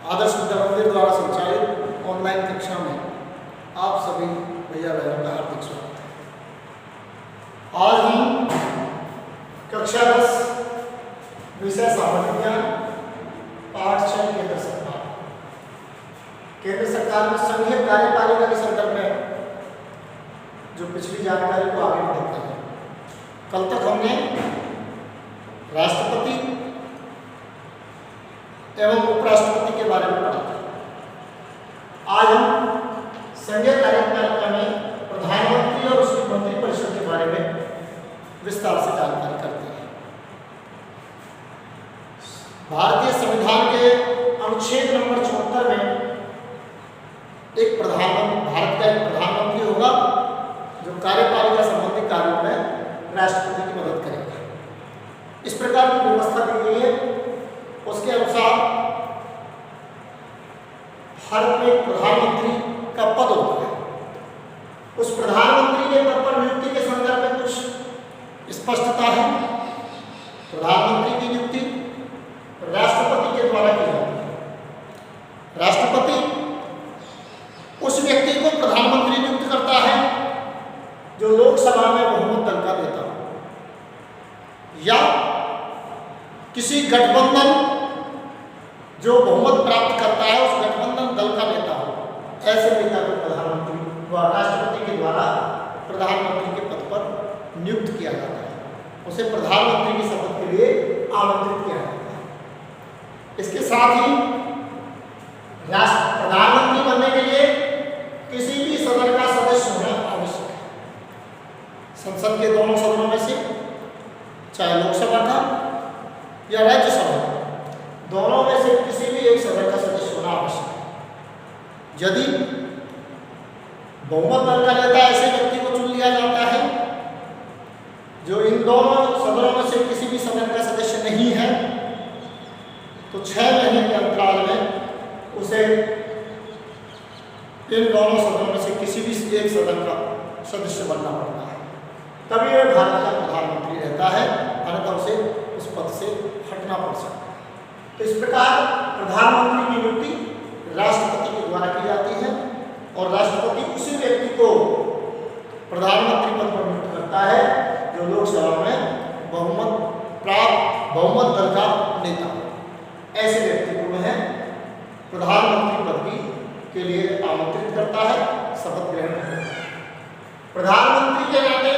आदर्श विद्या मंदिर द्वारा संचालित ऑनलाइन कक्षा में आप सभी भैया बहनों का हार्दिक स्वागत है। आज हम कक्षा 10 विषय सामान्य ज्ञान पाठ 6 केंद्र सरकार में संघीय कार्यपालिका के संदर्भ में जो पिछली जानकारी को आगे बढ़ाते हैं। कल तक हमने राष्ट्रपति एवं उपराष्ट्रपति के बारे में पढ़ा था। आज हम संघीय कार्यपालिका में प्रधानमंत्री और उसकी मंत्रिपरिषद के बारे में विस्तार से जानकारी करते हैं। भारतीय संविधान के अनुच्छेद नंबर 74 में भारत का एक प्रधानमंत्री होगा जो कार्यपालिका संबंधी कार्यों में राष्ट्रपति की मदद करेगा। इस प्रकार की व्यवस्था दी गई है। उसके अनुसार भारत में प्रधानमंत्री का पद होता है। उस प्रधानमंत्री के पद पर नियुक्ति के संदर्भ में कुछ स्पष्टता है। प्रधानमंत्री की नियुक्ति राष्ट्रपति के द्वारा की जाती है। राष्ट्रपति उस व्यक्ति को प्रधानमंत्री नियुक्त करता है जो लोकसभा में बहुमत दल का नेता हो या किसी गठबंधन जो बहुमत प्राप्त करता है उस गठबंधन दल का नेता हो। ऐसे नेता को प्रधानमंत्री व राष्ट्रपति के द्वारा प्रधानमंत्री के पद पर नियुक्त किया जाता है। उसे प्रधानमंत्री की शपथ के लिए आमंत्रित किया जाता है। इसके साथ ही प्रधानमंत्री बनने के लिए किसी भी सदन का सदस्य होना आवश्यक है। संसद के दोनों सदनों में से चाहे लोकसभा का या राज्यसभा, दोनों में से किसी भी एक सदन का सदस्य होना आवश्यक है। यदि बहुमत दल का नेता ऐसे व्यक्ति को चुन लिया जाता है जो इन दोनों सदनों में से किसी भी सदन का सदस्य नहीं है, तो 6 महीने के अंतराल में उसे इन दोनों सदनों में से किसी भी एक सदन का सदस्य बनना पड़ता है। तभी वह भारत का प्रधानमंत्री रहता है, अन्यथा उसे उस पद से हटना पड़ सकता है। तो इस प्रकार प्रधानमंत्री की नियुक्ति राष्ट्रपति के द्वारा की जाती है और राष्ट्रपति उसी व्यक्ति को प्रधानमंत्री पद पर नियुक्त करता है जो लोकसभा में बहुमत दल का नेता हो। ऐसे व्यक्ति को वह प्रधानमंत्री पद के लिए आमंत्रित करता है, शपथ ग्रहण करता है। प्रधानमंत्री के नाते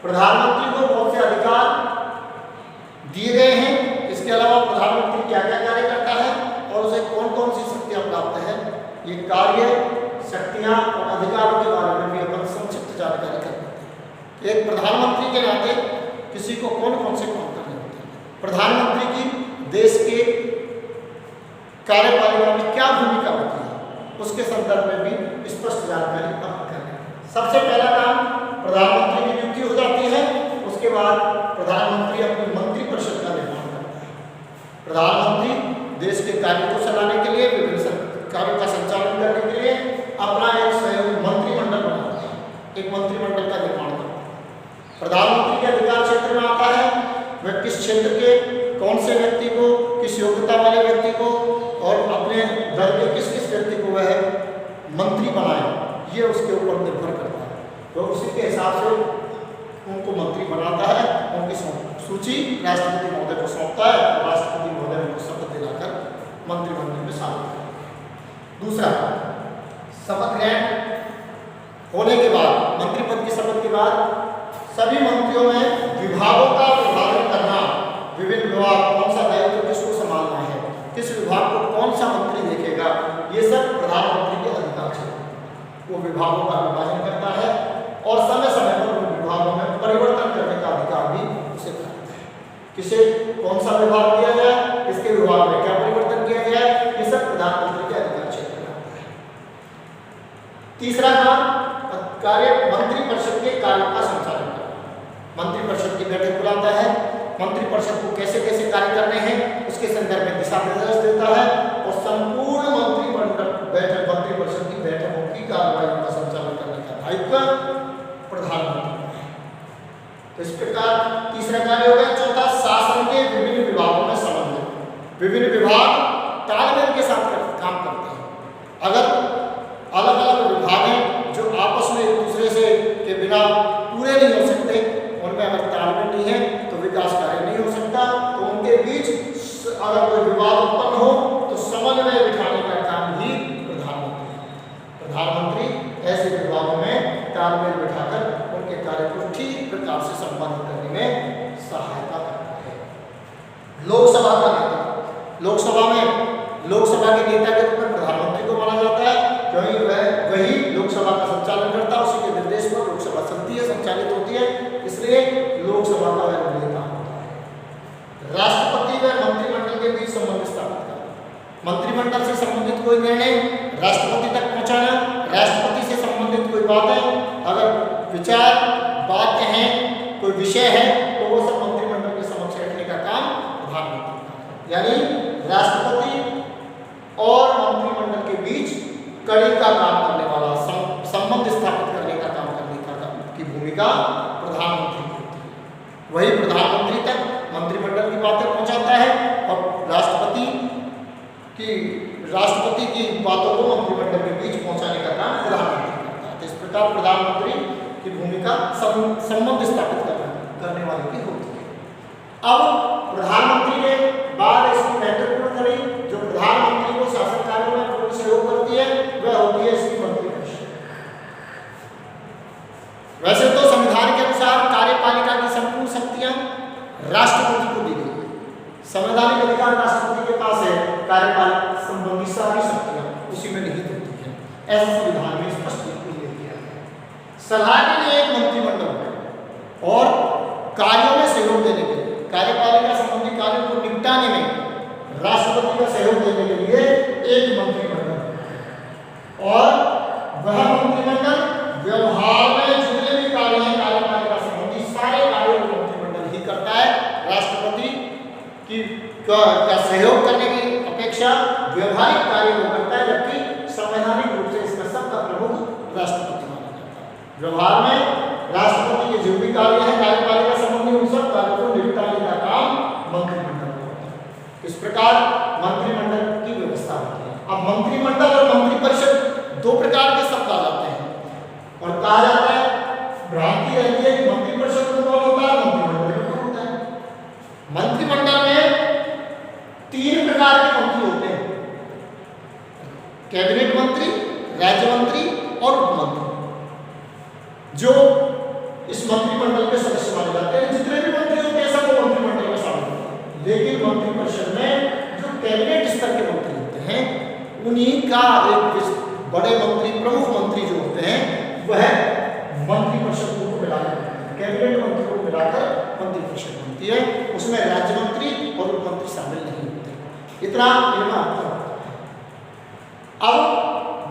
प्रधानमंत्री को बहुत से अधिकार दिए गए हैं। इसके अलावा प्रधानमंत्री क्या क्या कार्य करता है और उसे कौन कौन सी शक्तियां प्राप्त है, ये कार्य, शक्तियां और अधिकारों के बारे में भी अपन संक्षिप्त जानकारी करते हैं। एक प्रधानमंत्री के नाते किसी को कौन कौन से काम करने होते हैं, प्रधानमंत्री की देश के कार्यपालिका में क्या भूमिका होती है, उसके संदर्भ में भी स्पष्ट जानकारी प्राप्त करनी है। सबसे पहला काम प्रधानमंत्री की नियुक्ति हो जाती है। उसके बाद प्रधानमंत्री अपनी मंत्रिपरिषद का निर्माण करता है। प्रधानमंत्री देश के कार्यों को चलाने के लिए, विभिन्न कार्यों का संचालन करने के लिए अपना एक सहयोगी मंत्रिमंडल बनाता है, एक मंत्रिमंडल का निर्माण करता है। प्रधानमंत्री के अधिकार क्षेत्र में आता है वह किस क्षेत्र के कौन से व्यक्ति को, किस योग्यता वाले व्यक्ति को और अपने दल के किस किस व्यक्ति को वह मंत्री बनाए, ये उसके ऊपर निर्भर करता है। तो उसी के हिसाब से उनको मंत्री बनाता है, उनकी सूची राष्ट्रपति महोदय को सौंपता है और राष्ट्रपति महोदय उनको शपथ दिलाकर मंत्रिमंडल में शामिल करता है। दूसरा, शपथ ग्रहण होने के बाद, मंत्री पद की शपथ के बाद सभी मंत्रियों में विभागों का विभाजन करना, विभिन्न विभाग कौन सा दायित्व किसको संभालना है, किस विभाग को कौन सा मंत्री देखेगा, ये सब प्रधानमंत्री के अधिकार है। वो विभागों का विभाजन करता है और समय समय पर उन विभागों में परिवर्तन करने का अधिकार भी उसे प्राप्त है। किसे कौन सा विभाग दिया जाए, किसके विभाग में क्या परिवर्तन किया जाए, ये सब प्रधानमंत्री के अधिकार क्षेत्र में आता है। तीसरा काम मंत्रिपरिषद के कार्यों का संचालन करना। मंत्रिपरिषद की बैठक बुलाता है, मंत्रिपरिषद को कैसे कैसे कार्य करने हैं उसके संदर्भ में दिशा निर्देश देता है और संपूर्ण मंत्रिमंडल मंत्रिपरिषद की बैठकों की कार्यवाही का संचालन करने का दायित्व प्रधानमंत्री है। तो इस प्रकार तीसरा कार्य हो गया। चौथा, शासन के विभिन्न विभागों में समन्वय। विभिन्न विभाग तालमेल के के बीच अगर कोई विवाद उत्पन्न हो तो समन्वय बिठाने का काम भी प्रधानमंत्री ऐसे विभागों में तालमेल बिठाकर उनके कार्य को ठीक प्रकार से संपादित करने में सहायता करता है। लोकसभा का नेता, लोकसभा के नेता के रूप में प्रधानमंत्री को माना जाता है, क्योंकि वही लोकसभा का संचालन करता है। उसी के निर्देश पर लोकसभा चलती है, संचालित होती है, इसलिए लोकसभा का वह नेता होता है। राष्ट्रपति व मंत्रिमंडल के बीच संबंध स्थापित करना, मंत्रिमंडल से संबंधित कोई निर्णय राष्ट्रपति तक पहुंचाना, राष्ट्रपति से संबंधित कोई बातें अगर विचार बातें हैं, कोई विषय है, तो वो सब मंत्रिमंडल के समक्ष रखने का काम प्रधानमंत्री का, यानी राष्ट्रपति और मंत्रिमंडल के बीच कड़ी का काम करने वाला, संबंध स्थापित करने का काम की भूमिका प्रधानमंत्री की होती है। वही प्रधानमंत्री तक मंत्रिमंडल की बातें पहुंचाता है और राष्ट्रपति की बातों को मंत्रिमंडल के बीच पहुंचाने का काम प्रधानमंत्री करता है। तो इस प्रकार प्रधानमंत्री की भूमिका संबंध स्थापित करने वाले की होती है। अब प्रधानमंत्री ने बात इसकी महत्वपूर्ण करी, जो प्रधानमंत्री को शासन कार्यों में पूर्ण सहयोग करती है, वह होती है इसकी मंत्रिपरिषद। वैसे तो संविधान के अनुसार कार्यपालिका की संपूर्ण शक्तियां राष्ट्रपति को दी गई है। संवैधानिक अधिकार राष्ट्रपति के पास है, कार्यपालिका संबंधी सारी शक्तियां उसी में निहित होती हैं। ऐसा संविधान में स्पष्ट उल्लेख किया है। सलाह के लिए एक मंत्रिमंडल है और कार्यों में सहयोग देने के लिए, कार्यपालिका संबंधी कार्यों को निपटाने में राष्ट्रपति का सहयोग देने के लिए एक मंत्रिमंडल है और वह मंत्रिमंडल व्यवहार में जितने भी कार्य हैं कार्यपालिका संबंधी सारे कार्यों को मंत्रिमंडल ही करता है। राष्ट्रपति का सहयोग करने की अपेक्षा व्यवहारिक कार्य वो करता है, जबकि संवैधानिक रूप से इसका सबका प्रमुख राष्ट्रपति माना जाता है। व्यवहार में राष्ट्रपति के जो भी कार्य है कार्यपालिका संबंधी, उन सब कार्यों को निपटाने का काम मंत्रिमंडल को होता है। इस प्रकार मंत्रिमंडल की व्यवस्था होती है। अब मंत्रिमंडल और मंत्रिपरिषद दो प्रकार के शब्द आ जाते हैं और कहा जाता है, भ्रांति रहती है कि मंत्रिपरिषद में कौन होता है, मंत्रिमंडल में कौन होता है। मंत्रिमंडल में तीन प्रकार के मंत्री होते हैं, कैबिनेट मंत्री, राज्य मंत्री और उप मंत्री, जो इस मंत्रिमंडल के सदस्य माने जाते हैं। जितने भी मंत्री होते हैं सब वो मंत्रिमंडल में शामिल होते हैं, लेकिन मंत्रिपरिषद में जो कैबिनेट स्तर के मंत्री होते हैं उन्हीं का एक बड़े मंत्री, प्रमुख मंत्री जो होते हैं वह मंत्रिपरिषद को मिलाकर, कैबिनेट मंत्री को मिलाकर मंत्रिपरिषद बनती है। उसमें राज्य मंत्री और उप मंत्री शामिल नहीं होते। इतना अब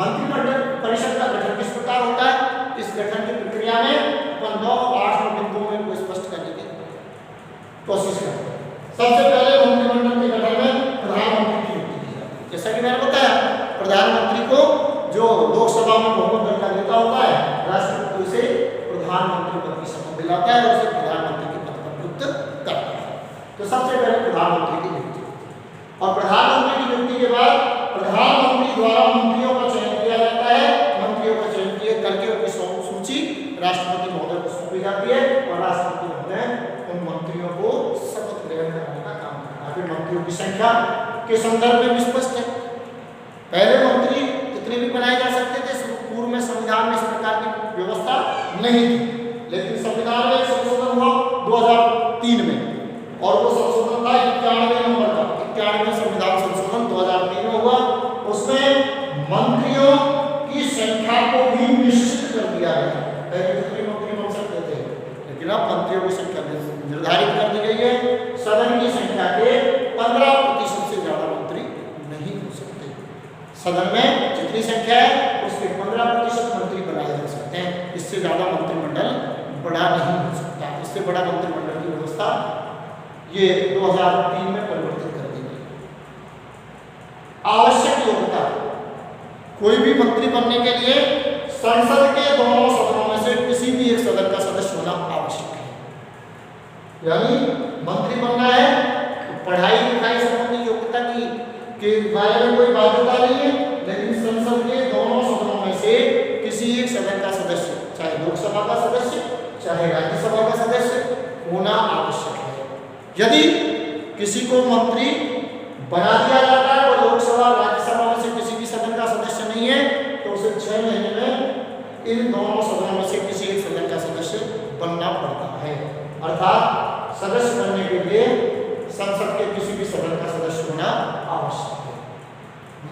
मंत्रिमंडल परिषद का गठन किस प्रकार होता है, इस गठन की प्रक्रिया में अपन 9-8 बिंदुओं में को स्पष्ट करने की कोशिश करते हैं। सबसे पहले मंत्रिमंडल के गठन में प्रधानमंत्री की नियुक्ति की जाती है। जैसा कि मैंने बताया, प्रधानमंत्री को जो लोकसभा में बहुमत दल का नेता होता है, राष्ट्रपति से प्रधानमंत्री पद की शपथ दिलाता है और उसे प्रधानमंत्री के पद पर नियुक्त करता है। तो सबसे पहले प्रधानमंत्री की नियुक्ति होती है और प्रधानमंत्री की नियुक्ति के बाद प्रधानमंत्री द्वारा मंत्रियों का चयन किया जाता है। मंत्रियों का चयन किए करके उनकी सूची राष्ट्रपति महोदय को सौंपी जाती है और राष्ट्रपति महोदय उन मंत्रियों को शपथ ग्रहण कराने का काम करता है। फिर मंत्रियों की संख्या के संदर्भ में भी स्पष्ट है। पहले मंत्री जितने भी बनाए जा सकते थे, पूर्व में संविधान में इस प्रकार की व्यवस्था नहीं थी, लेकिन संविधान में संशोधन हुआ 2003 में और वो संशोधन था 91 नंबर का, 91 संविधान संशोधन 2003 में हुआ। उसमें मंत्रियों की संख्या को भी निश्चित कर दिया गया। पहले जितने मंत्री बन सकते थे, लेकिन अब मंत्रियों की संख्या निर्धारित कर दी गई है। सदन की संख्या के 15% से ज्यादा मंत्री नहीं हो सकते। सदन में जितनी संख्या है उसके 15% मंत्री बनाए जा सकते हैं। इससे ज्यादा मंत्रिमंडल बड़ा नहीं हो सकता। इससे बड़ा मंत्रिमंडल की व्यवस्था ये 2003 में परिवर्तित कर दी गई। आवश्यक योग्यता, कोई भी मंत्री बनने के लिए संसद के दोनों सदनों में से किसी भी एक सदन का सदस्य होना आवश्यक है। यानी मंत्री बनना है तो पढ़ाई लिखाई संबंधी योग्यता के बारे में कोई बाध्यता नहीं है, लेकिन संसद के दोनों सदनों में से किसी एक सदन का सदस्य, चाहे लोकसभा का सदस्य चाहे राज्यसभा का सदस्य, होना आवश्यक है। यदि किसी को मंत्री बना दिया जाता है, वो लोकसभा राज्यसभा में से किसी भी सदन का सदस्य नहीं है, तो उसे 6 महीने में इन दोनों सदनों में से किसी एक सदन का सदस्य बनना पड़ता है। अर्थात सदस्य बनने के लिए संसद के किसी भी सदन का सदस्य होना आवश्यक है।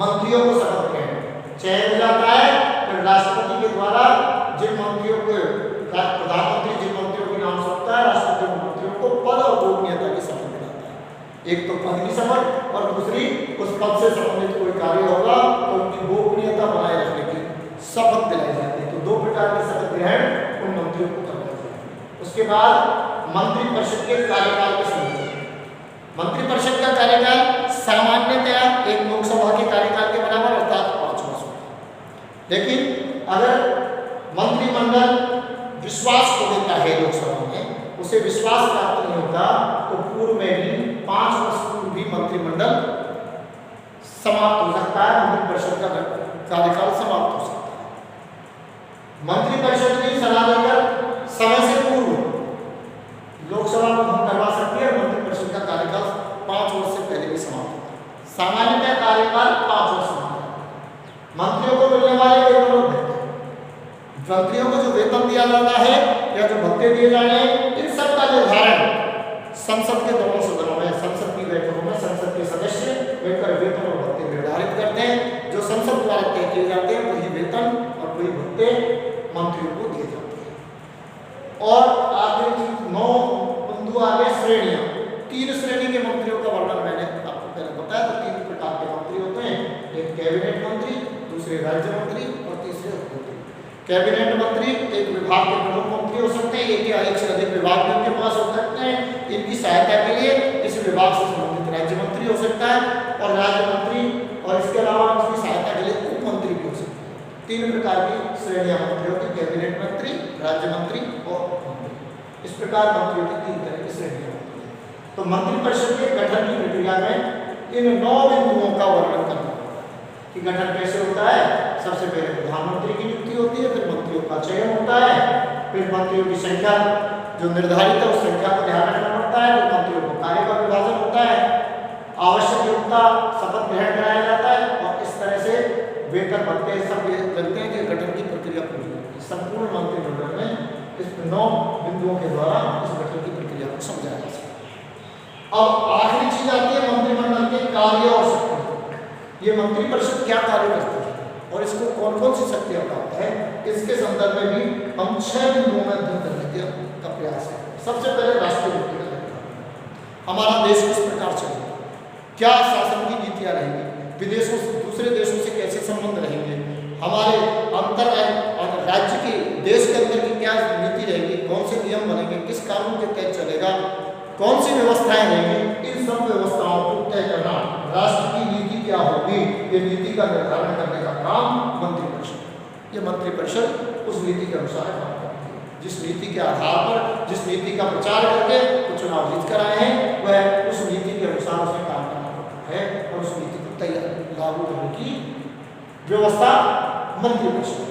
मंत्रियों को शपथ ग्रहण चयन जाता है, फिर राष्ट्रपति के द्वारा जिन मंत्रियों को प्रधानमंत्री जिन मंत्रियों के नाम सकता है, राष्ट्रपति मंत्रियों को पद और गोपनीयता की शपथ दिलाता है। एक तो पद की शपथ और दूसरी उस पद से संबंधित कोई कार्य होगा तो उनकी गोपनीयता बनाए रखने की शपथ दिलाई जाती है। तो 2 प्रकार की शपथ ग्रहण उन मंत्रियों को करना चाहिए। उसके बाद मंत्रिपरिषद के कार्यकाल के संबंध, मंत्रिपरिषद का कार्यकाल सामान्यतया एक लोकसभा के कार्यकाल के बराबर अर्थात 5 वर्ष होता है। लेकिन अगर मंत्रिमंडल विश्वास को देता है लोकसभा में, उसे विश्वास प्राप्त नहीं होता, तो पूर्व में भी 5 वर्ष पूर्व भी मंत्रिमंडल समाप्त हो सकता है, मंत्रिपरिषद का कार्यकाल समाप्त हो सकता है। मंत्रिपरिषद की सलाह लेकर समय से पूर्व लोकसभा को भंग करवा सकती है, मंत्रिपरिषद का कार्यकाल 5 वर्ष से पहले भी समाप्त होता है। सामान्यतः कार्यकाल 5 वर्ष होता है। मंत्रियों को मिलने वाले वेतन और भत्ते, मंत्रियों को जो वेतन दिया जाता है या जो भत्ते दिए जाने हैं, इन सब का निर्धारण संसद के दोनों सदनों में, संसद की बैठकों में संसद के सदस्य मिलकर वेतन और भत्ते निर्धारित करते हैं। जो संसद द्वारा तय किए जाते हैं वही वेतन और वही भत्ते मंत्रियों को दिए जाते हैं। और आखिरी चीज 9 बिंदु आ गए श्रेणियां। 3 श्रेणी के मंत्रियों का वर्णन मैंने आपको पहले बताया। तो 3 प्रकार के मंत्री होते हैं, एक कैबिनेट मंत्री, दूसरे राज्य मंत्री और तीसरे उपमंत्री। कैबिनेट मंत्री एक विभाग के प्रमुख मंत्री हो सकते हैं, एक या एक से अधिक विभाग भी उनके पास हो सकते हैं। इनकी सहायता के लिए किसी विभाग से संबंधित राज्य मंत्री हो सकता है और राज्य मंत्री, और इसके अलावा उसकी सहायता के लिए उप मंत्री भी हो सकते हैं। 3 प्रकार की श्रेणियां मंत्रियों की, कैबिनेट मंत्री, राज्य मंत्री और उप मंत्री। इस प्रकार मंत्रियों की 3 तरह की श्रेणियां होती हैं। तो मंत्रिपरिषद के गठन की प्रक्रिया में इन 9 बिंदुओं का वर्णन करना कि गठन कैसे होता है। सबसे पहले प्रधानमंत्री की नियुक्ति होती है, फिर मंत्रियों का चयन होता है, फिर मंत्रियों की संख्या जो निर्धारित है उस संख्या को ध्यान रखना पड़ता है, फिर मंत्रियों को कार्य का विभाजन होता है, आवश्यक योग्यता शपथ ग्रहण कराया जाता है और इस तरह से वेतन भत्ते सब लगते हैं कि गठन की प्रक्रिया पूरी होती है। संपूर्ण मंत्रिमंडल में इस 9 बिंदुओं के द्वारा इस गठन की प्रक्रिया को समझाया जा सकता है। अब आखिरी चीज आती है मंत्रिमंडल के कार्य और शक्ति। ये मंत्रिपरिषद क्या कार्य करती है और इसको कौन कौन सी शक्तियां प्राप्त है, इसके संदर्भ में भी हम 6 बिंदुओं में अध्ययन करने का प्रयास है। सबसे पहले राष्ट्रीय नीति का निर्धारण। हमारा देश किस प्रकार चलेगा, क्या शासन की नीतियां रहेंगी, विदेशों से दूसरे देशों से कैसे संबंध रहेंगे, हमारे अंतर राज्य की देश के अंदर की क्या नीति रहेगी, कौन से नियम बनेंगे, किस कानून के तहत चलेगा, कौन सी व्यवस्थाएं रहेंगी, इन सब व्यवस्थाओं को तय करना, राष्ट्र की नीति क्या होगी, ये नीति का निर्धारण करने का काम मंत्रिपरिषद। ये मंत्रिपरिषद उस नीति के अनुसार काम करती है। जिस नीति के आधार पर, जिस नीति का प्रचार करके वो चुनाव जीत कर आए हैं, वह उस नीति के अनुसार उसे काम करना पड़ता है और उस नीति को तैयार लागू करने की व्यवस्था मंत्रिपरिषद।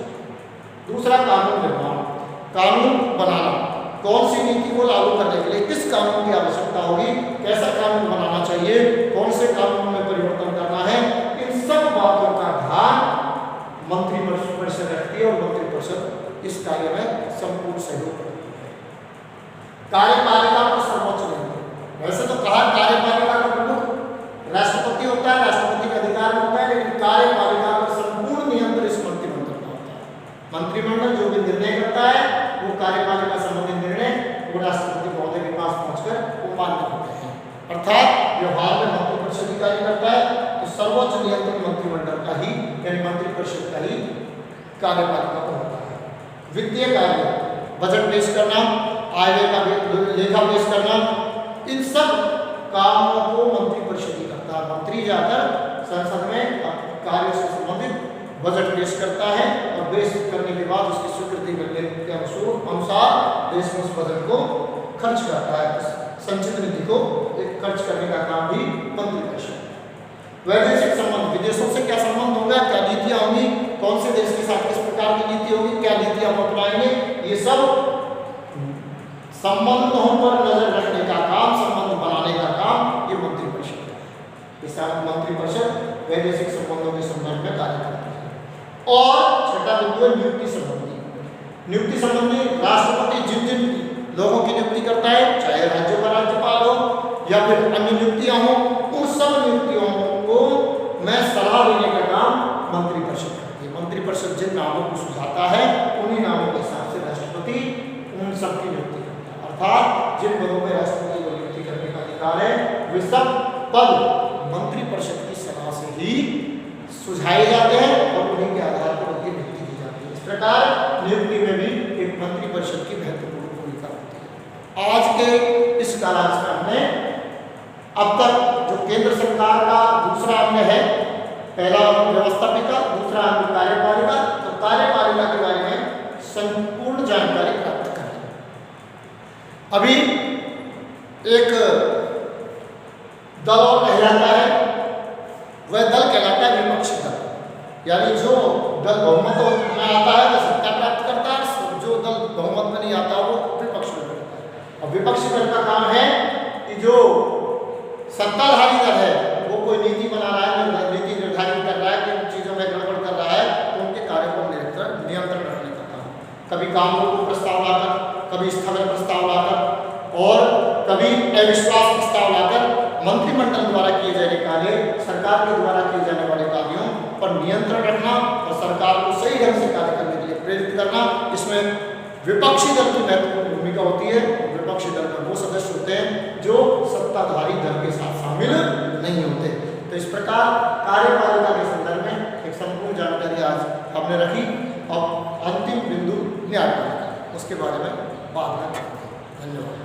दूसरा कानून निर्माण, कानून बनाना, कौन सी नीति को लागू करने के लिए किस कानून की आवश्यकता होगी, कैसा कानून बनाना चाहिए, कौन से कानून में परिवर्तन करना है, इन सब बातों का ध्यान मंत्रिपरिषद रखती है और मंत्रिपरिषद इस कार्य में संपूर्ण सहयोग करती है। कार्यपालिका को सर्वोच्च नहीं, वैसे तो कहा कार्यपालिका का प्रमुख राष्ट्रपति होता है, राष्ट्रपति का अधिकार होता है, लेकिन कार्यपालिका का संपूर्ण नियंत्रण इस मंत्रिमंडल का होता है। मंत्रिमंडल जो भी निर्णय करता है वो कार्यपालिका संबंधी निर्णय वो राष्ट्रपति महोदय के पास पहुंचकर वो मान्य होते हैं। अर्थात व्यवहार में मंत्रिपरिषद ही कार्य करता है, तो सर्वोच्च नियंत्रण मंत्रिमंडल का ही यानी मंत्रिपरिषद का ही कार्यपालिका को होता है। वित्तीय कार्य, बजट पेश करना, आय व्यय का लेखा पेश करना, इन सब कामों को मंत्रिपरिषद ही करता है। मंत्री जाकर संसद में कार्य से संबंधित बजट पेश करता है और पेश करने के बाद उसकी स्वीकृति मिलने के अनुसार देश में उस बजट को खर्च करता है। संचित निधि को एक खर्च करने का काम भी मंत्रिपरिषद। वैदेशिक संबंध, विदेशों से क्या संबंध होगा, क्या नीतियां होंगी, कौन से देश के साथ किस प्रकार की नीति होगी, क्या नीतियां हम अपनाएंगे, ये सब संबंधों पर नजर रखने का काम, संबंध बनाने का काम ये मंत्रिपरिषद वैदेशिक संबंधों के संदर्भ में कार्य करती है। और छठा बिंदु है नियुक्ति संबंधी। नियुक्ति संबंधी राष्ट्रपति जिन जिन लोगों की नियुक्ति करता है, चाहे राज्यों का राज्यपाल हो या फिर अन्य नियुक्तियां हो, उन सब नियुक्तियों को मैं सलाह देने का काम मंत्रिपरिषद करती है। मंत्रिपरिषद जिन नामों को सुझाता है उन्हीं नामों के हिसाब से राष्ट्रपति उन सब की नियुक्ति करता है। अर्थात जिन पदों में राष्ट्रपति को नियुक्ति करने का अधिकार है वे सब पद मंत्रिपरिषद की सलाह से ही सुझाए जाते हैं और उन्हीं के आधार पर उनकी नियुक्ति की जाती है। इस प्रकार नियुक्ति में भी एक मंत्रिपरिषद की महत्वपूर्ण भूमिका होती है। आज के इस कालांश में हमने अब तक जो केंद्र सरकार का दूसरा अंग है, पहला व्यवस्थापिका, दूसरा अंग कार्यपालिका, तो कार्यपालिका के बारे में संपूर्ण जानकारी प्राप्त करें। अभी एक दल और कहलाता है, वह दल कहलाता है विपक्षी दल, यानी जो दल बहुमत में आता है वह सत्ता प्राप्त करता है, जो दल बहुमत में नहीं आता वो विपक्ष में करता है। और विपक्षी दल का काम है कि जो सत्ताधारी दल है वो कोई नीति बना रहा है, नीति निर्धारित कर रहा है कि उन चीज़ों में गड़बड़ कर रहा है, तो उनके कार्य पर नियंत्रण रखने का काम, कभी काम को प्रस्ताव लाकर, कभी स्थगन प्रस्ताव लाकर और कभी अविश्वास प्रस्ताव लाकर मंत्रिमंडल द्वारा किए जाने कार्य, सरकार के द्वारा किए जाने वाले कार्यों पर नियंत्रण रखना और सरकार को सही ढंग से कार्य करने के लिए प्रेरित करना, इसमें विपक्षी दल की महत्वपूर्ण भूमिका होती है। विपक्षी दल में वो सदस्य होते हैं जो सत्ताधारी दल के साथ शामिल नहीं होते। तो इस प्रकार कार्यपालिका के संदर्भ में एक संपूर्ण जानकारी आज हमने रखी। अब अंतिम बिंदु न्यायपालिका, उसके बारे में बाद में। धन्यवाद।